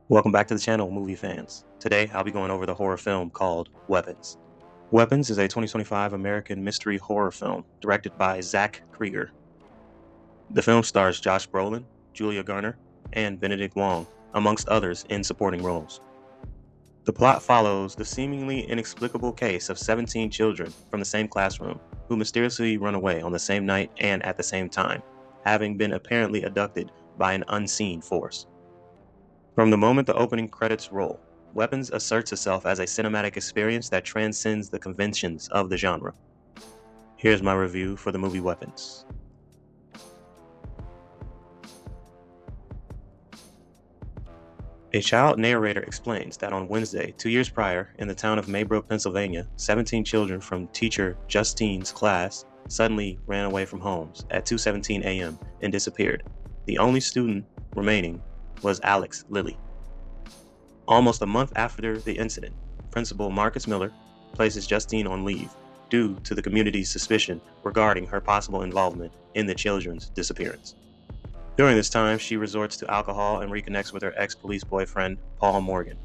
Welcome back to the channel, movie fans. Today, I'll be going over the horror film called Weapons. Weapons is a 2025 American mystery horror film directed by Zach Krieger. The film stars Josh Brolin, Julia Garner, and Benedict Wong, amongst others in supporting roles. The plot follows the seemingly inexplicable case of 17 children from the same classroom who mysteriously run away on the same night and at the same time, having been apparently abducted by an unseen force. From the moment the opening credits roll, Weapons asserts itself as a cinematic experience that transcends the conventions of the genre. Here's my review for the movie Weapons. A child narrator explains that on Wednesday, 2 years prior, in the town of Maybrook, Pennsylvania, 17 children from teacher Justine's class suddenly ran away from homes at 2:17 a.m. and disappeared. The only student remaining was Alex Lilly. Almost a month after the incident, Principal Marcus Miller places Justine on leave due to the community's suspicion regarding her possible involvement in the children's disappearance. During this time, she resorts to alcohol and reconnects with her ex-police boyfriend, Paul Morgan.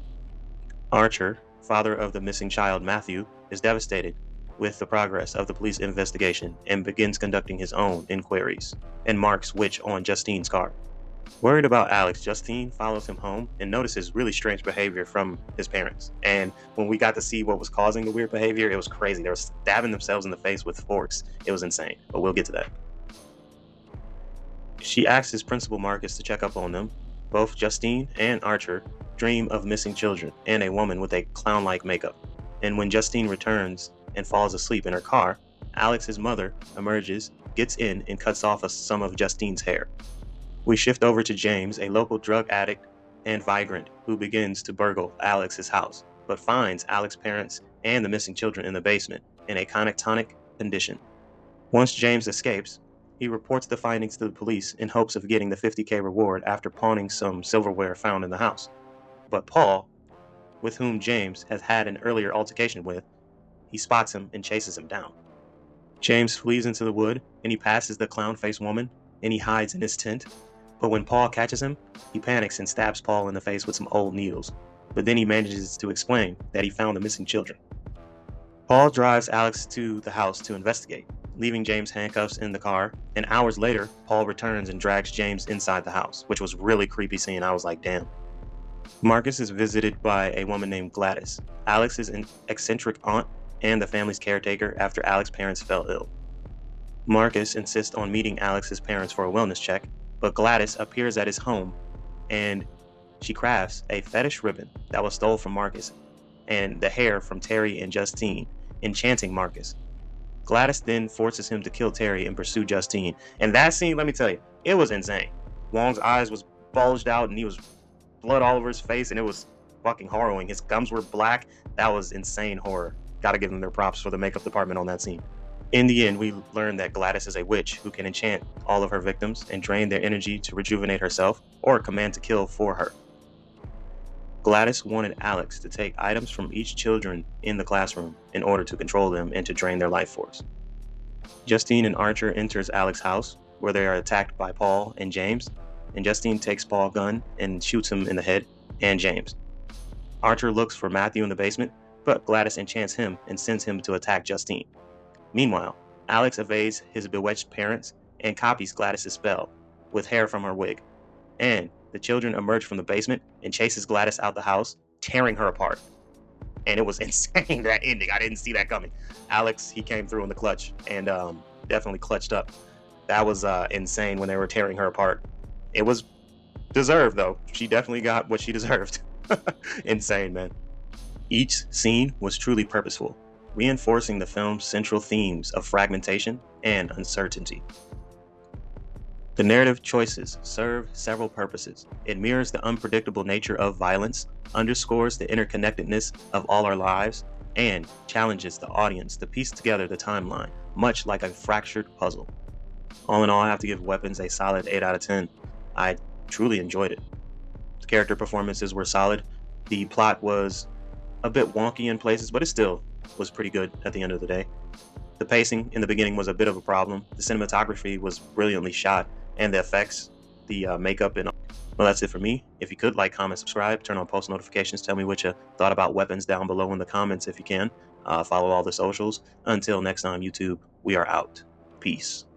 Archer, father of the missing child Matthew, is devastated with the progress of the police investigation and begins conducting his own inquiries and marks which on Justine's car. Worried about Alex, Justine follows him home and notices really strange behavior from his parents. And when we got to see what was causing the weird behavior, it was crazy. They were stabbing themselves in the face with forks. It was insane, but we'll get to that. She asks his principal Marcus to check up on them. Both Justine and Archer dream of missing children and a woman with a clown-like makeup. And when Justine returns and falls asleep in her car, Alex's mother emerges, gets in, and cuts off some of Justine's hair. We shift over to James, a local drug addict and vagrant who begins to burgle Alex's house, but finds Alex's parents and the missing children in the basement in a catatonic condition. Once James escapes, he reports the findings to the police in hopes of getting the $50K reward after pawning some silverware found in the house. But Paul, with whom James has had an earlier altercation with, he spots him and chases him down. James flees into the wood and he passes the clown-faced woman and he hides in his tent. But when Paul catches him, he panics and stabs Paul in the face with some old needles. But then he manages to explain that he found the missing children. Paul drives Alex to the house to investigate, leaving James handcuffs in the car, and hours later, Paul returns and drags James inside the house, which was really creepy scene. I was like, damn. Marcus is visited by a woman named Gladys, Alex's eccentric aunt and the family's caretaker after Alex's parents fell ill. Marcus insists on meeting Alex's parents for a wellness check, but Gladys appears at his home and she crafts a fetish ribbon that was stolen from Marcus and the hair from Terry and Justine, enchanting Marcus. Gladys then forces him to kill Terry and pursue Justine. And that scene, let me tell you, it was insane. Wong's eyes was bulged out and he was blood all over his face and it was fucking harrowing. His gums were black. That was insane horror. Gotta give them their props for the makeup department on that scene. In the end, we learn that Gladys is a witch who can enchant all of her victims and drain their energy to rejuvenate herself or command to kill for her. Gladys wanted Alex to take items from each children in the classroom in order to control them and to drain their life force. Justine and Archer enters Alex's house where they are attacked by Paul and James, and Justine takes Paul's gun and shoots him in the head and James. Archer looks for Matthew in the basement, but Gladys enchants him and sends him to attack Justine. Meanwhile, Alex evades his bewitched parents and copies Gladys' spell with hair from her wig. And the children emerge from the basement and chases Gladys out the house, tearing her apart. And it was insane, that ending. I didn't see that coming. Alex, he came through in the clutch and definitely clutched up. That was insane when they were tearing her apart. It was deserved, though. She definitely got what she deserved. Insane, man. Each scene was truly purposeful, reinforcing the film's central themes of fragmentation and uncertainty. The narrative choices serve several purposes. It mirrors the unpredictable nature of violence, underscores the interconnectedness of all our lives, and challenges the audience to piece together the timeline, much like a fractured puzzle. All in all, I have to give Weapons a solid 8 out of 10. I truly enjoyed it. The character performances were solid. The plot was a bit wonky in places, but it still was pretty good at the end of the day. The pacing in the beginning was a bit of a problem. The cinematography was brilliantly shot, and the effects the makeup and. Well, that's it for me. If you could like, comment, subscribe, turn on post notifications, tell me what you thought about weapons down below in the comments if you can. Follow all the socials. Until next time, YouTube, we are out. Peace.